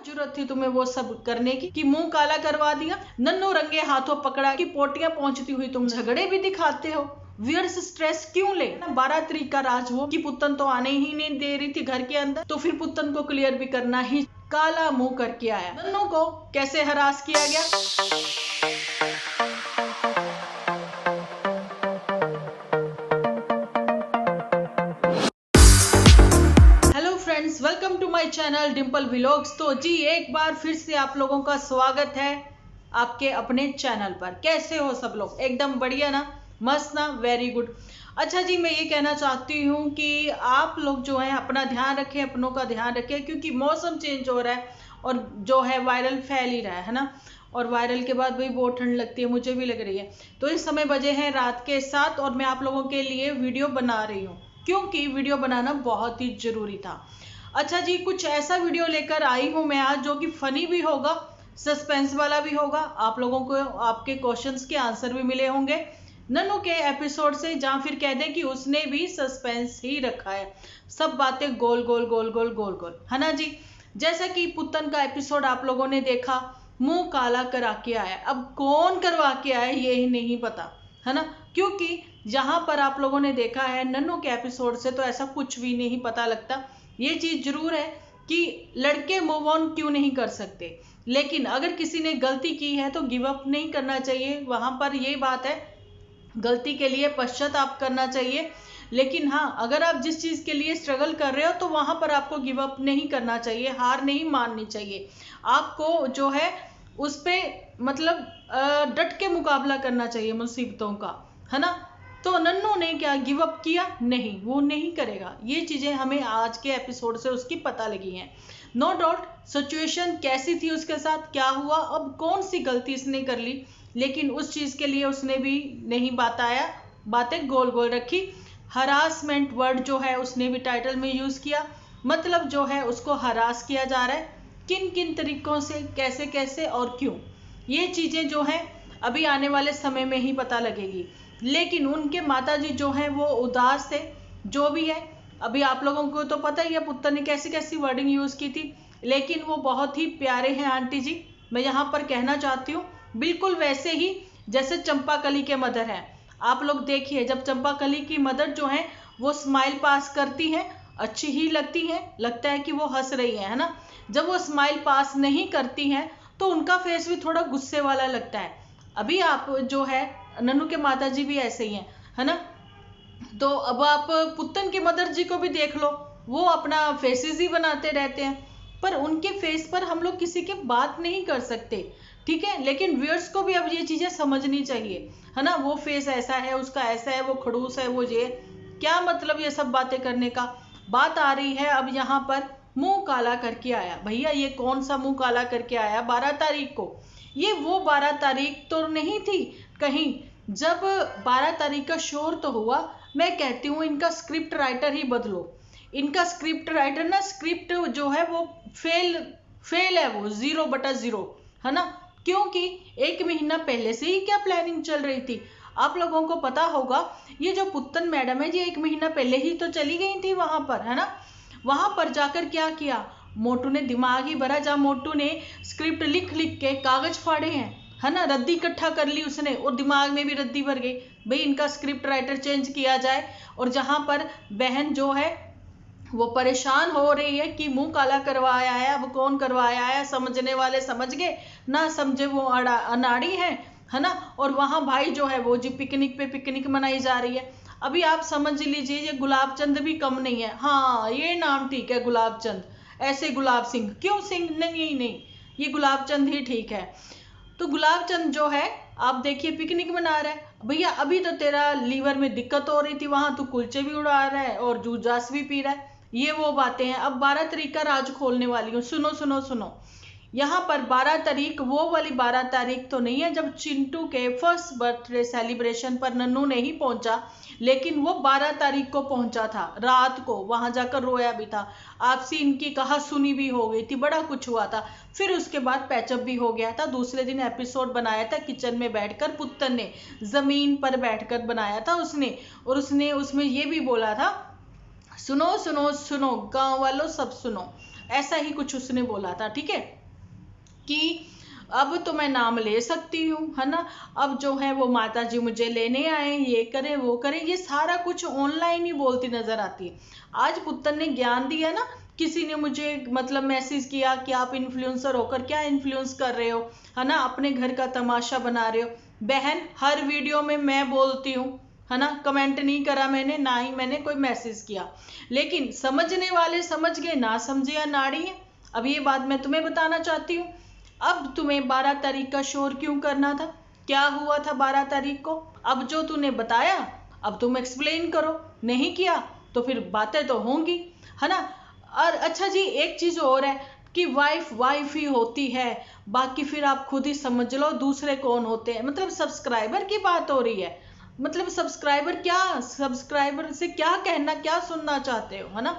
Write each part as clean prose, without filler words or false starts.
जरूरत थी तुम्हें वो सब करने की कि मुंह काला करवा दिया, नन्नू रंगे हाथों पकड़ा कि पोटियां पहुंचती हुई तुम झगड़े भी दिखाते हो। व्यूअर्स स्ट्रेस क्यों ले? 12 तारीख का राज वो कि पुतन तो आने ही नहीं दे रही थी घर के अंदर, तो फिर पुतन को क्लियर भी करना ही, काला मुंह करके आया। नन्नू को कैसे हरास किया गया। Hello friends, welcome to my channel Dimple vlogs. तो जी एक बार फिर से आप लोगों का स्वागत है आपके अपने चैनल पर। कैसे हो सब लोग? एकदम बढ़िया ना, मस्त ना, वेरी गुड। अच्छा जी, मैं ये कहना चाहती हूँ कि आप लोग जो है अपना ध्यान रखें, अपनों का ध्यान रखें, क्योंकि मौसम चेंज हो रहा है और जो है वायरल फैल ही रहा है ना। और वायरल के बाद भाई बहुत ठंड लगती है, मुझे भी लग रही है। तो इस समय बजे हैं रात के 7 और मैं आप लोगों के लिए वीडियो बना रही हूँ, क्योंकि वीडियो बनाना बहुत ही जरूरी था। अच्छा जी, कुछ ऐसा वीडियो लेकर आई हूँ मैं आज जो कि फनी भी होगा, सस्पेंस वाला भी होगा। आप लोगों को आपके क्वेश्चंस के आंसर भी मिले होंगे नन्नू के एपिसोड से, जहां फिर कह दे कि उसने भी सस्पेंस ही रखा है। सब बातें गोल गोल गोल गोल गोल गोल, है ना जी। जैसा कि पुतन का एपिसोड आप लोगों ने देखा, मुंह काला करा के आया। अब कौन करवा के आया ये ही नहीं पता, है ना, क्योंकि जहां पर आप लोगों ने देखा है नन्नू के एपिसोड से, तो ऐसा कुछ भी नहीं पता लगता। ये चीज जरूर है कि लड़के मूव ऑन क्यों नहीं कर सकते, लेकिन अगर किसी ने गलती की है तो गिव अप नहीं करना चाहिए। वहां पर ये बात है, गलती के लिए पश्चाताप करना चाहिए। लेकिन हाँ, अगर आप जिस चीज के लिए स्ट्रगल कर रहे हो तो वहां पर आपको गिव अप नहीं करना चाहिए, हार नहीं माननी चाहिए। आपको जो है उस पे मतलब डट के मुकाबला करना चाहिए मुसीबतों का, है ना। तो नन्नू ने क्या गिव अप किया? नहीं, वो नहीं करेगा। ये चीजें हमें आज के एपिसोड से उसकी पता लगी हैं। नो डाउट सिचुएशन कैसी थी उसके साथ, क्या हुआ, अब कौन सी गलती इसने कर ली, लेकिन उस चीज के लिए उसने भी नहीं बताया, बातें गोल गोल रखी। हरासमेंट वर्ड जो है उसने भी टाइटल में यूज किया, मतलब जो है उसको हरास किया जा रहा है। किन किन तरीकों से, कैसे कैसे और क्यों, ये चीजें जो है अभी आने वाले समय में ही पता लगेगी। लेकिन उनके माताजी जो है वो उदास थे, जो भी है। अभी आप लोगों को तो पता ही है पुत्र ने कैसी कैसी वर्डिंग यूज की थी, लेकिन वो बहुत ही प्यारे हैं आंटी जी। मैं यहाँ पर कहना चाहती हूँ बिल्कुल वैसे ही जैसे चंपाकली के मदर हैं। आप लोग देखिए, जब चंपाकली की मदर जो है वो स्माइल पास करती हैं, अच्छी ही लगती है, लगता है कि वो हंस रही है ना। जब वो स्माइल पास नहीं करती हैं तो उनका फेस भी थोड़ा गुस्से वाला लगता है। अभी आप जो है नन्नू के माताजी भी ऐसे ही हैं, है ना। तो अब आप पुत्तन के मदर जी को भी देख लो, वो अपना फेसेस ही बनाते रहते हैं, पर उनके फेस पर हम लोग किसी के बात नहीं कर सकते, ठीक है। लेकिन व्यूअर्स को भी अब ये चीजें समझनी चाहिए, है ना। वो फेस ऐसा है, उसका ऐसा है, वो खड़ूस है, वो ये क्या मतलब ये सब बातें करने का। बात आ रही है अब यहाँ पर मुंह काला करके आया। भैया ये कौन सा मुंह काला करके आया 12 तारीख को? ये वो 12 तारीख तो नहीं थी कहीं, जब 12 तारीख का शोर तो हुआ। मैं कहती हूँ इनका स्क्रिप्ट राइटर ही बदलो। इनका स्क्रिप्ट राइटर ना, स्क्रिप्ट जो है वो फेल है, वो 0/0, है ना। क्योंकि एक महीना पहले से ही क्या प्लानिंग चल रही थी, आप लोगों को पता होगा। ये जो पुत्तन मैडम है, ये एक महीना पहले ही तो चली गई थी वहां पर, है ना। वहां पर जाकर क्या किया, मोटू ने दिमाग ही भरा। जहां मोटू ने स्क्रिप्ट लिख लिख के कागज फाड़े हैं, है ना, रद्दी इकट्ठा कर ली उसने और दिमाग में भी रद्दी भर गई, भाई इनका स्क्रिप्ट राइटर चेंज किया जाए। और जहां पर बहन जो है वो परेशान हो रही है कि मुंह काला करवाया है, अब कौन करवाया है, समझने वाले समझ गए, ना समझे वो अनाड़ी है ना। और वहां भाई जो है वो जी पिकनिक पे पिकनिक मनाई जा रही है। अभी आप समझ लीजिए ये गुलाब चंद भी कम नहीं है। हाँ ये नाम ठीक है गुलाब चंद, ऐसे गुलाब सिंह क्यों, सिंह नहीं नहीं, ये गुलाब चंद ही ठीक है। तो गुलाब चंद जो है आप देखिए पिकनिक मना रहा है। भैया अभी तो तेरा लीवर में दिक्कत हो रही थी, वहां तू कुलचे भी उड़ा रहा है और जूस जास भी पी रहा है। ये वो बातें हैं। अब 12 तारीख का राज खोलने वाली हूँ, सुनो सुनो सुनो। यहाँ पर 12 तारीख वो वाली 12 तारीख तो नहीं है जब चिंटू के फर्स्ट बर्थडे सेलिब्रेशन पर नन्नू नहीं पहुंचा, लेकिन वो 12 तारीख को पहुंचा था रात को, वहां जाकर रोया भी था, आपसी इनकी कहा सुनी भी हो गई थी, बड़ा कुछ हुआ था। फिर उसके बाद पैचअप भी हो गया था। दूसरे दिन एपिसोड बनाया था किचन में बैठकर, पुत्तन ने जमीन पर बैठकर बनाया था उसने, और उसने उसमें ये भी बोला था, सुनो सुनो सुनो गांव वालों सब सुनो, ऐसा ही कुछ उसने बोला था, ठीक है, कि अब तो मैं नाम ले सकती हूँ, है ना, अब जो है वो माता जी मुझे लेने आए, ये करें वो करें, ये सारा कुछ ऑनलाइन ही बोलती नजर आती है। आज पुत्तन ने ज्ञान दिया ना, किसी ने मुझे मतलब मैसेज किया कि आप इन्फ्लुएंसर होकर क्या इन्फ्लुएंस कर रहे हो, है ना, अपने घर का तमाशा बना रहे हो। बहन, हर वीडियो में मैं बोलती हूँ, है ना, कमेंट नहीं करा मैंने, ना ही मैंने कोई मैसेज किया, लेकिन समझने वाले समझ गए, ना समझे या नाड़ी है। अब ये बात मैं तुम्हें बताना चाहती हूँ। अब तुम्हें 12 तारीख का शोर क्यों करना था? क्या हुआ था 12 तारीख को? अब जो तूने बताया अब तुम एक्सप्लेन करो। नहीं किया तो फिर बातें तो होंगी, है ना। और अच्छा जी, एक चीज और है कि वाइफ वाइफ ही होती है, बाकी फिर आप खुद ही समझ लो दूसरे कौन होते हैं। मतलब सब्सक्राइबर की बात हो रही है, मतलब सब्सक्राइबर क्या, सब्सक्राइबर से क्या कहना, क्या सुनना चाहते हो, है ना।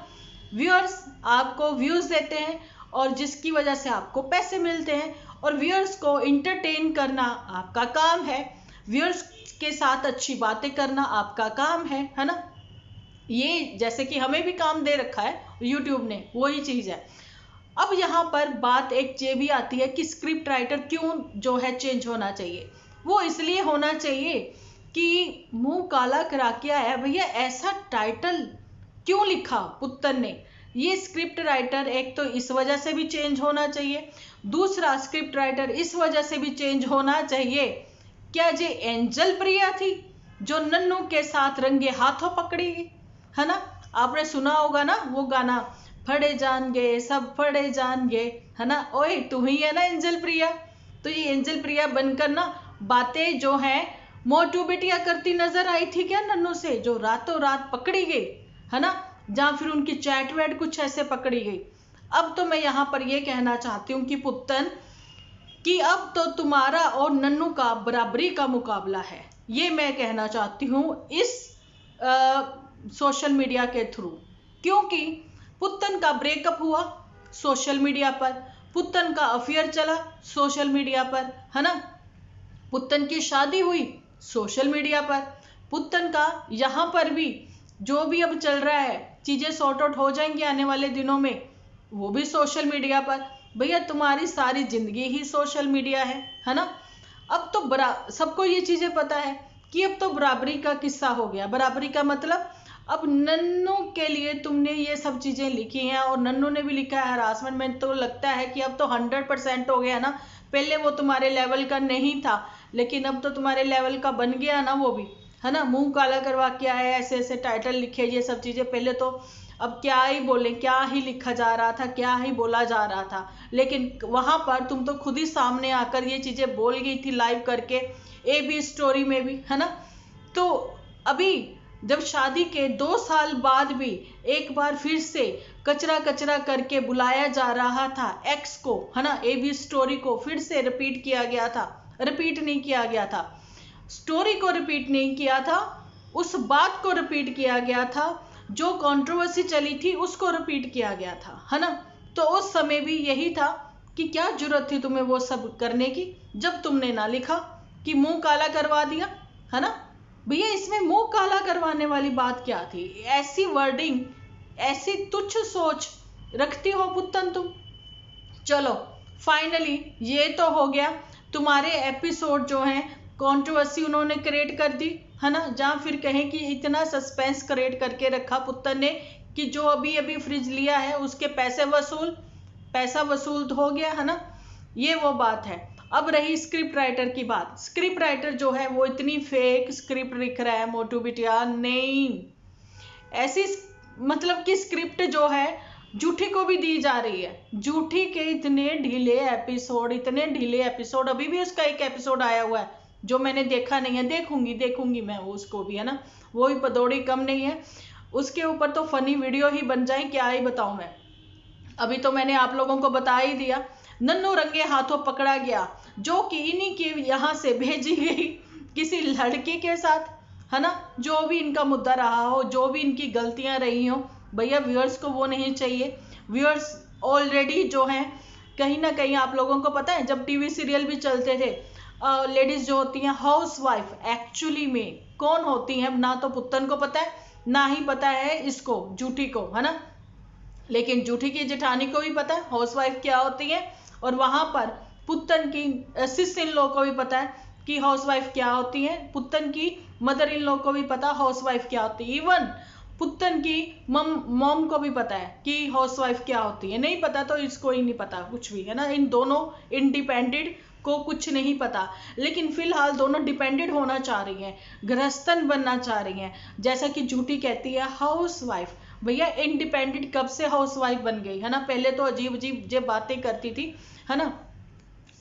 व्यूअर्स आपको व्यूज देते हैं और जिसकी वजह से आपको पैसे मिलते हैं, और व्यूअर्स को इंटरटेन करना आपका काम है, व्यूअर्स के साथ अच्छी बातें करना आपका काम है ना। ये जैसे कि हमें भी काम दे रखा है यूट्यूब ने, वही चीज है। अब यहाँ पर बात एक ये भी आती है कि स्क्रिप्ट राइटर क्यों जो है चेंज होना चाहिए। वो इसलिए होना चाहिए कि मुंह काला करा के आया भैया, ऐसा टाइटल क्यों लिखा पुत्तन ने। ये स्क्रिप्ट राइटर एक तो इस वजह से भी चेंज होना चाहिए, दूसरा स्क्रिप्ट राइटर इस वजह से भी चेंज होना चाहिए, क्या ये एंजल प्रिया थी जो नन्नू के साथ रंगे हाथों पकड़ी गई, है ना। आपने सुना होगा ना वो गाना, फड़े जाएंगे सब फड़े जाएंगे, है ना, ओए तू ही है ना एंजल प्रिया। तो ये एंजल प्रिया बनकर ना बातें जो है मोटू बिटिया करती नजर आई थी क्या नन्नू से, जो रातों रात पकड़ी गई, है ना, जहां फिर उनकी चैट वैट कुछ ऐसे पकड़ी गई। अब तो मैं यहाँ पर यह कहना चाहती हूँ कि पुत्तन, कि अब तो तुम्हारा और नन्नू का बराबरी का मुकाबला है, ये मैं कहना चाहती हूँ इस सोशल मीडिया के थ्रू। क्योंकि पुत्तन का ब्रेकअप हुआ सोशल मीडिया पर, पुत्तन का अफेयर चला सोशल मीडिया पर, है ना, पुत्तन की शादी हुई सोशल मीडिया पर, पुत्तन का यहाँ पर भी जो भी अब चल रहा है, चीजें सॉर्ट आउट हो जाएंगी आने वाले दिनों में, वो भी सोशल मीडिया पर। भैया तुम्हारी सारी जिंदगी ही सोशल मीडिया है ना। अब तो सबको ये चीजें पता है कि अब तो बराबरी का किस्सा हो गया। बराबरी का मतलब अब नन्नू के लिए तुमने ये सब चीजें लिखी हैं और नन्नू ने भी लिखा है हरासमेंट में, तो लगता है कि अब तो 100% हो गया ना। पहले वो तुम्हारे लेवल का नहीं था, लेकिन अब तो तुम्हारे लेवल का बन गया ना वो भी, है ना। मुंह काला करवा के आए, ऐसे ऐसे टाइटल लिखे, ये सब चीजें। पहले तो अब क्या ही बोले, क्या ही लिखा जा रहा था, क्या ही बोला जा रहा था, लेकिन वहां पर तुम तो खुद ही सामने आकर ये चीजें बोल गई थी लाइव करके, AB स्टोरी में भी, है ना। तो अभी जब शादी के 2 साल बाद भी एक बार फिर से कचरा कचरा करके बुलाया जा रहा था एक्स को, है ना, AB स्टोरी को फिर से रिपीट किया गया था, रिपीट नहीं किया गया था, स्टोरी को रिपीट नहीं किया था, उस बात को रिपीट किया गया था, जो कंट्रोवर्सी चली थी उसको रिपीट किया गया था, है ना। तो उस समय भी यही था कि क्या जरूरत थी तुम्हें वो सब करने की, जब तुमने ना लिखा कि मुंह काला करवा दिया, है ना। भैया इसमें मुंह काला करवाने वाली बात क्या थी? ऐसी वर्डिंग, ऐसी तुच्छ सोच रखती हो पुत्तन तुम। चलो फाइनली ये तो हो गया, तुम्हारे एपिसोड जो हैं कंट्रोवर्सी उन्होंने क्रिएट कर दी, है ना, जहां फिर कहें कि इतना सस्पेंस क्रिएट करके रखा पुत्तन ने कि जो अभी अभी फ्रिज लिया है उसके पैसा वसूल तो हो गया, है ना। ये वो बात है। अब रही स्क्रिप्ट राइटर की बात। स्क्रिप्ट राइटर जो है वो इतनी फेक स्क्रिप्ट लिख रहा है मोटू बिटिया, नहीं ऐसी मतलब कि स्क्रिप्ट जो है जूठी को भी दी जा रही है। जूठी के इतने ढीले एपिसोड, अभी भी उसका एक एपिसोड आया हुआ है जो मैंने देखा नहीं है, देखूंगी मैं उसको भी, है ना। वो भी पदौड़ी कम नहीं है, उसके ऊपर तो फनी वीडियो ही बन जाए, क्या ही बताऊं मैं। अभी तो मैंने आप लोगों को बता ही दिया, नन्नू रंगे हाथों पकड़ा गया, जो कि इन्हीं की यहाँ से भेजी गई किसी लड़की के साथ, है ना। जो भी इनका मुद्दा रहा हो, जो भी इनकी गलतियां रही हो, भैया व्यूअर्स को वो नहीं चाहिए। व्यूअर्स ऑलरेडी जो हैं कहीं ना कहीं, आप लोगों को पता है जब टीवी सीरियल भी चलते थे, लेडीज जो होती हैं हाउसवाइफ एक्चुअली में कौन होती हैं ना तो पुत्तन को पता है, ना ही पता है इसको जूठी को, है ना। लेकिन जूठी की जेठानी को भी पता है हाउसवाइफ क्या होती है, और वहां पर पुत्तन की सिस्टर इन लॉ को भी पता है कि हाउसवाइफ क्या होती है, पुत्तन की मदर इन लॉ को भी पता हाउसवाइफ क्या होती है, इवन पुत्तन की मॉम को भी पता है कि हाउसवाइफ क्या होती है। नहीं पता तो इसको ही नहीं पता कुछ भी, है ना। इन दोनों इंडिपेंडेंट को कुछ नहीं पता, लेकिन फिलहाल दोनों डिपेंडेंट होना चाह रही हैं, गृहस्थन बनना चाह रही हैं। जैसा कि झूठी कहती है हाउसवाइफ, भैया इंडिपेंडेंट कब से हाउसवाइफ बन गई, है ना। पहले तो अजीब अजीब जो बातें करती थी, है ना।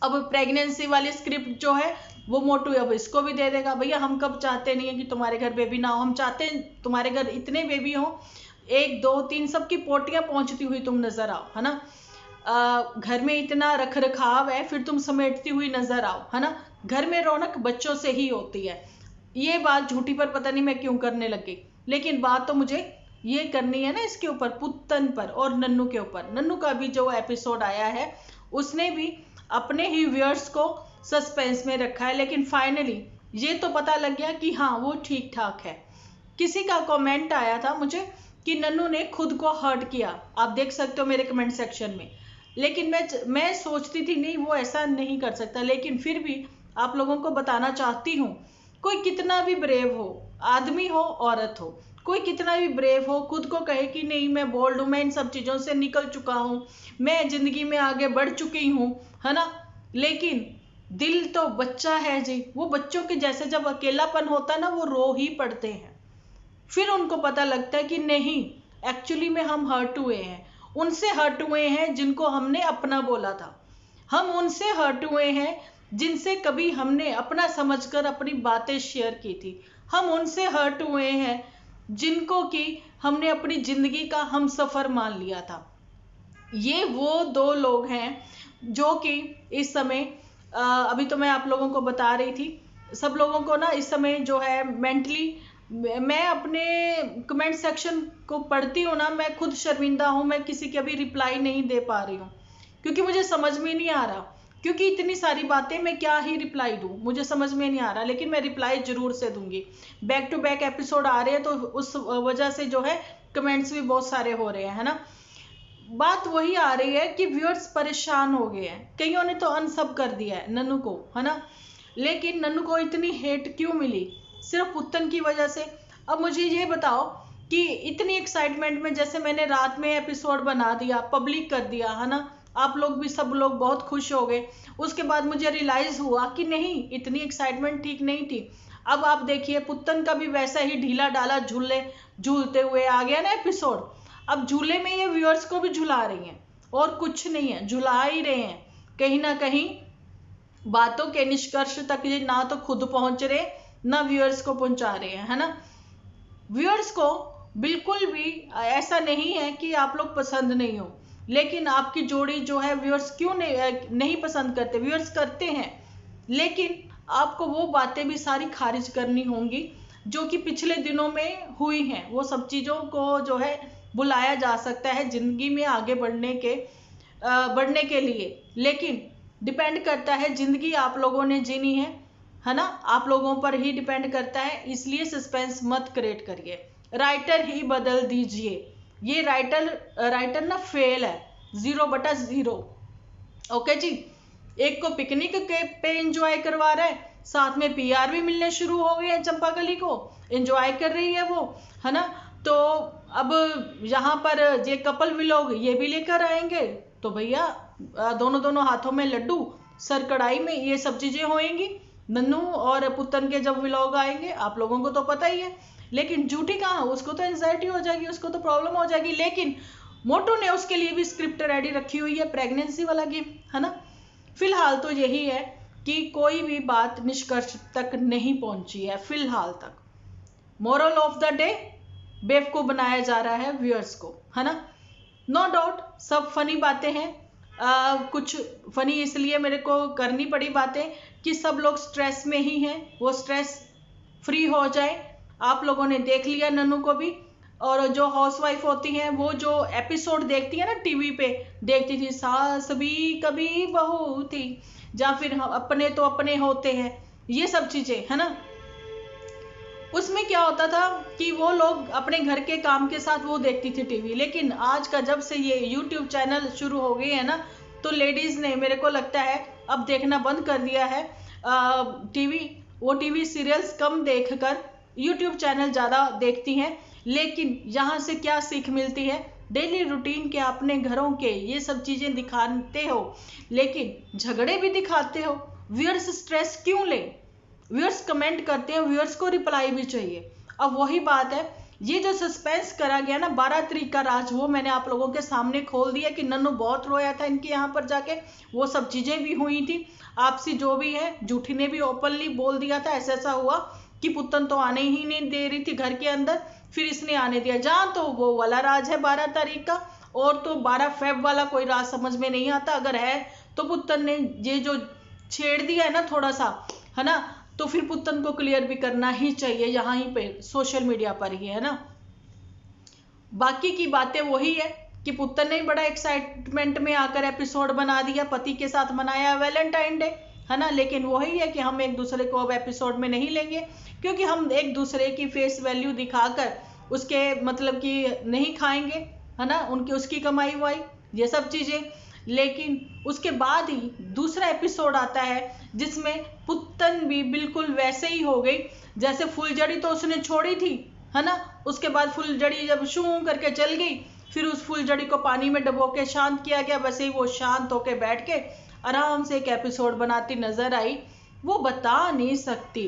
अब प्रेगनेंसी वाली स्क्रिप्ट जो है वो मोटू अब इसको भी दे देगा। भैया हम कब चाहते नहीं है कि तुम्हारे घर बेबी ना हो, हम चाहते हैं तुम्हारे घर इतने बेबी हो, 1 2 3 सबकी पोटियां पहुंचती हुई तुम नजर आओ, है ना। घर में इतना रख रखाव है, फिर तुम समेटती हुई नजर आओ, है ना। घर में रौनक बच्चों से ही होती है। ये बात झूठी पर पता नहीं मैं क्यों करने लग गई, लेकिन बात तो मुझे ये करनी है ना इसके ऊपर, पुत्तन पर और नन्नू के ऊपर। नन्नू का भी जो एपिसोड आया है उसने भी अपने ही व्यूअर्स को सस्पेंस में रखा है, लेकिन फाइनली ये तो पता लग गया कि हाँ वो ठीक ठाक है। किसी का कमेंट आया था मुझे कि नन्नू ने खुद को हर्ट किया, आप देख सकते हो मेरे कमेंट सेक्शन में। लेकिन मैं सोचती थी नहीं वो ऐसा नहीं कर सकता, लेकिन फिर भी आप लोगों को बताना चाहती हूँ, कोई कितना भी ब्रेव हो, आदमी हो औरत हो, कोई कितना भी ब्रेव हो, खुद को कहे कि नहीं मैं बोल्ड हूँ, मैं इन सब चीज़ों से निकल चुका हूँ, मैं जिंदगी में आगे बढ़ चुकी हूँ, है ना। लेकिन दिल तो बच्चा है जी, वो बच्चों के जैसे जब अकेलापन होता है ना वो रो ही पड़ते हैं। फिर उनको पता लगता है कि नहीं एक्चुअली में हम हर्ट हुए हैं, उनसे हर्ट हुए हैं जिनको हमने अपना बोला था, हम उनसे हर्ट हुए हैं जिनसे कभी हमने अपना समझकर अपनी बातें शेयर की थी, हम उनसे हर्ट हुए हैं जिनको कि हमने अपनी जिंदगी का हम सफर मान लिया था। ये वो 2 लोग हैं जो कि इस समय अभी तो मैं आप लोगों को बता रही थी, सब लोगों को ना इस समय जो है मेंटली, मैं अपने कमेंट सेक्शन को पढ़ती हूँ ना, मैं खुद शर्मिंदा हूँ, मैं किसी की अभी रिप्लाई नहीं दे पा रही हूँ क्योंकि मुझे समझ में नहीं आ रहा, क्योंकि इतनी सारी बातें मैं क्या ही रिप्लाई दूँ, मुझे समझ में नहीं आ रहा। लेकिन मैं रिप्लाई जरूर से दूंगी, बैक टू बैक एपिसोड आ रहे हैं तो उस वजह से जो है कमेंट्स भी बहुत सारे हो रहे हैं, है ना। बात वही आ रही है कि व्यूअर्स परेशान हो गए हैं, कईयों ने तो अनसब कर दिया है नन्नू को, है ना। लेकिन नन्नू को इतनी हेट क्यों मिली, सिर्फ पुत्तन की वजह से। अब मुझे ये बताओ कि इतनी एक्साइटमेंट में जैसे मैंने रात में एपिसोड बना दिया, पब्लिक कर दिया, है ना, आप लोग भी सब लोग बहुत खुश हो गए, उसके बाद मुझे रियलाइज हुआ कि नहीं इतनी एक्साइटमेंट ठीक नहीं थी। अब आप देखिए पुत्तन का भी वैसा ही ढीला डाला झूलते हुए आ गया ना एपिसोड। अब झूले में ये व्यूअर्स को भी झुला रही हैं और कुछ नहीं है, झुला ही रहे हैं। कहीं ना कहीं बातों के निष्कर्ष तक ये ना तो खुद पहुंच रहे ना व्यूअर्स को पहुंचा रहे हैं, है ना। व्यूअर्स को बिल्कुल भी ऐसा नहीं है कि आप लोग पसंद नहीं हो, लेकिन आपकी जोड़ी जो है व्यूअर्स क्यों नहीं पसंद करते, व्यूअर्स करते हैं, लेकिन आपको वो बातें भी सारी खारिज करनी होंगी जो कि पिछले दिनों में हुई हैं। वो सब चीज़ों को जो है बुलाया जा सकता है जिंदगी में आगे बढ़ने के लिए, लेकिन डिपेंड करता है जिंदगी आप लोगों ने जीनी है ना, आप लोगों पर ही डिपेंड करता है। इसलिए सस्पेंस मत क्रिएट करिए, राइटर ही बदल दीजिए। ये राइटर ना फेल है, 0/0। ओके जी, एक को पिकनिक पे एंजॉय करवा रहा है, साथ में पीआर भी मिलने शुरू हो गए हैं, चंपा कली को एंजॉय कर रही है वो, है ना। तो अब यहाँ पर ये कपल व्लॉग ये भी लेकर आएंगे तो भैया दोनों हाथों में लड्डू सर कढ़ाई में, ये सब चीजें होएंगी। नन्नू और पुत्तन के जब व्लॉग आएंगे आप लोगों को तो पता ही है, लेकिन झूठी कहाँ, उसको तो एंजाइटी हो जाएगी, उसको तो प्रॉब्लम हो जाएगी। लेकिन मोटू ने उसके लिए भी स्क्रिप्ट रेडी रखी हुई है, प्रेगनेंसी वाला गेम, है ना। फिलहाल तो यही है कि कोई भी बात निष्कर्ष तक नहीं पहुंची है फिलहाल तक। मोरल ऑफ द डे, बेवकूफ बनाया जा रहा है व्यूअर्स को, है ना। नो डाउट सब फनी बातें हैं, कुछ फनी इसलिए मेरे को करनी पड़ी बातें कि सब लोग स्ट्रेस में ही हैं, वो स्ट्रेस फ्री हो जाए। आप लोगों ने देख लिया नन्नू को भी, और जो हाउसवाइफ होती हैं वो जो एपिसोड देखती है ना टीवी पे, देखती थी सास भी कभी बहू थी, या फिर हम अपने तो अपने होते हैं, ये सब चीजें, है ना। उसमें क्या होता था कि वो लोग अपने घर के काम के साथ वो देखती थी टीवी। लेकिन आज का जब से ये यूट्यूब चैनल शुरू हो गए हैं ना, तो लेडीज ने मेरे को लगता है अब देखना बंद कर दिया है टीवी। वो टीवी सीरियल्स कम देखकर यूट्यूब चैनल ज़्यादा देखती हैं। लेकिन यहाँ से क्या सीख मिलती है, डेली रूटीन के अपने घरों के ये सब चीज़ें दिखाते हो लेकिन झगड़े भी दिखाते हो। व्यूअर्स स्ट्रेस क्यों ले, व्यूअर्स कमेंट करते हैं, व्यूअर्स को रिप्लाई भी चाहिए। अब वही बात है, ये जो सस्पेंस करा गया ना 12 तारीख का राज, वो मैंने आप लोगों के सामने खोल दिया कि नन्नू बहुत रोया था इनके यहाँ पर जाके, वो सब चीज़ें भी हुई थी। आपसी जो भी है, जूठी ने भी ओपनली बोल दिया था ऐसा ऐसा हुआ कि पुतन तो आने ही नहीं दे रही थी घर के अंदर, फिर इसने आने दिया। जहाँ तो वो वाला राज है 12 तारीख का, और तो 12 फेब वाला कोई राज समझ में नहीं आता। अगर है तो पुतन ने ये जो छेड़ दिया है ना थोड़ा सा, है ना, तो फिर पुतन को क्लियर भी करना ही चाहिए यहाँ ही पे सोशल मीडिया पर ही, है ना। बाकी की बातें वही है कि पुतन ने बड़ा एक्साइटमेंट में आकर एपिसोड बना दिया, पति के साथ मनाया वैलेंटाइन डे, है ना। लेकिन वही है कि हम एक दूसरे को अब एपिसोड में नहीं लेंगे, क्योंकि हम एक दूसरे की फेस वैल्यू दिखाकर उसके मतलब कि नहीं खाएंगे, है ना, उनकी उसकी कमाई हुई ये सब चीजें। लेकिन उसके बाद ही दूसरा एपिसोड आता है जिसमें पुतन भी बिल्कुल वैसे ही हो गई जैसे फुलझड़ी तो उसने छोड़ी थी, है ना। उसके बाद फुलझड़ी जब शू करके चल गई, फिर उस फुलझड़ी को पानी में डुबो के शांत किया गया, वैसे ही वो शांत होके बैठ के आराम से एक एपिसोड बनाती नजर आई। वो बता नहीं सकती,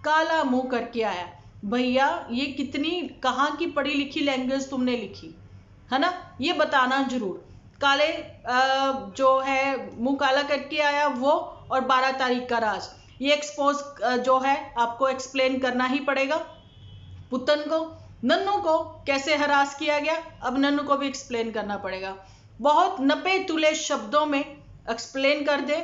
काला मुंह करके आया, भैया ये कितनी कहाँ की पढ़ी लिखी लैंग्वेज तुमने लिखी, है ना, ये बताना जरूर। काले जो है मुंह काला करके आया वो, और 12 तारीख का राज, ये एक्सपोज जो है आपको एक्सप्लेन करना ही पड़ेगा। पुतन को, नन्नू को कैसे हरास किया गया, अब नन्नू को भी एक्सप्लेन करना पड़ेगा। बहुत नपे तुले शब्दों में एक्सप्लेन कर दे,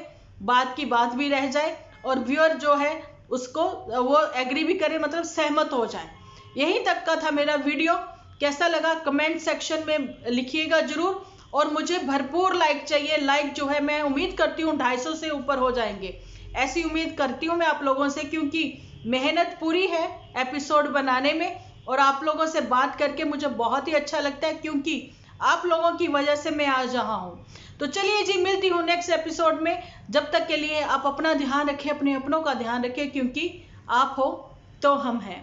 बात की बात भी रह जाए और व्यूअर जो है उसको वो एग्री भी करे, मतलब सहमत हो जाए। यहीं तक का था मेरा वीडियो। कैसा लगा कमेंट सेक्शन में लिखिएगा जरूर, और मुझे भरपूर लाइक चाहिए। लाइक जो है मैं उम्मीद करती हूँ 250 से ऊपर हो जाएंगे, ऐसी उम्मीद करती हूँ मैं आप लोगों से, क्योंकि मेहनत पूरी है एपिसोड बनाने में, और आप लोगों से बात करके मुझे बहुत ही अच्छा लगता है, क्योंकि आप लोगों की वजह से मैं आज यहाँ हूँ। तो चलिए जी, मिलती हूँ नेक्स्ट एपिसोड में। जब तक के लिए आप अपना ध्यान रखें, अपने अपनों का ध्यान रखें, क्योंकि आप हो तो हम हैं।